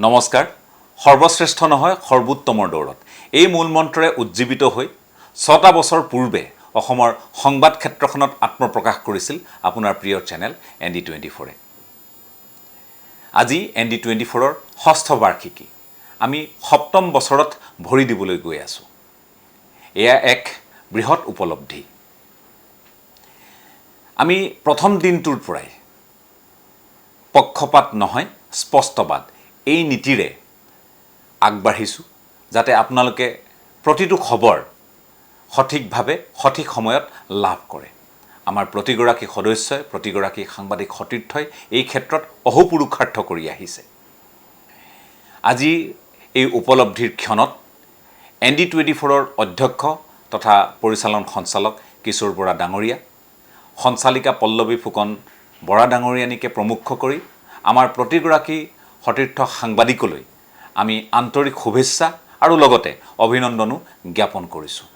নমস্কাৰ সৰ্বশ্ৰেষ্ঠ নহয় সৰ্বোত্তমৰ দৌৰত এই মূলমন্ত্ৰৰে উজ্জীৱিত হৈ ৬টা বছৰ পূৰ্বে অসমৰ সংবাদ ক্ষেত্ৰখনত আত্মপ্ৰকাশ কৰিছিল আপোনাৰ প্ৰিয় চেনেল ND24 আজি ND24ৰ ষষ্ঠ বাৰ্ষিকী আমি সপ্তম বছৰত ভৰি দিবলৈ গৈ আছোঁ এয়া এক বৃহৎ উপলব্ধি আমি প্ৰথম দিনটোৰ পৰাই পক্ষপাত নহয় স্পষ্টবাদ এই নীতিৰে আগবাঢ়িছোঁ যাতে আপোনালোকে প্ৰতিটো খবৰ সঠিকভাৱে সঠিক সময়ত লাভ কৰে আমাৰ প্ৰতিগৰাকী সদস্যই প্ৰতিগৰাকী সাংবাদিক সতীৰ্থই এই ক্ষেত্ৰত অহোপুৰুষাৰ্থ কৰি আহিছে আজি এই উপলব্ধিৰ ক্ষণত ND24ৰ অধ্যক্ষ তথা পৰিচালন সঞ্চালক কিশোৰ বৰা ডাঙৰীয়া সঞ্চালিকা পল্লৱী ফুকন বৰা ডাঙৰীয়ানীকে প্ৰমুখ কৰি আমাৰ প্ৰতিগৰাকী সতীৰ্থ সাংবাদিকলৈ আমি আন্তৰিক শুভেচ্ছা আৰু লগতে অভিনন্দনো জ্ঞাপন কৰিছোঁ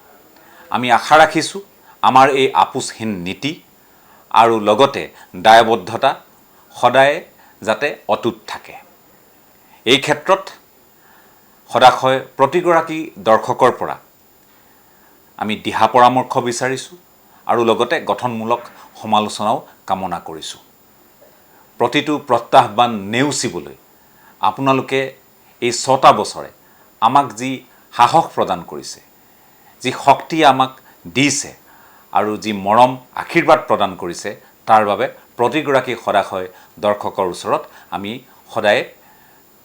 আমি আশা ৰাখিছোঁ আমাৰ এই আপোচহীন নীতি আৰু লগতে দায়বদ্ধতা সদায় যাতে অটুট থাকে এই ক্ষেত্ৰত সদাশয় প্ৰতিগৰাকী দৰ্শকৰ পৰা আমি দিহা পৰামৰ্শ বিচাৰিছোঁ আৰু লগতে গঠনমূলক সমালোচনাও কামনা কৰিছোঁ প্ৰতিটো প্ৰত্যাহ্বান নেওচিবলৈ আপোনালোকে এই ৬টা বছৰে আমাক যি সাহস প্ৰদান কৰিছে যি শক্তি আমাক দিছে আৰু যি মৰম আশীৰ্বাদ প্ৰদান কৰিছে তাৰ বাবে প্ৰতিগৰাকী সদাশয় দৰ্শকৰ ওচৰত আমি সদায়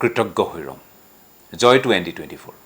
কৃতজ্ঞ হৈ ৰ'ম জয় টু ND24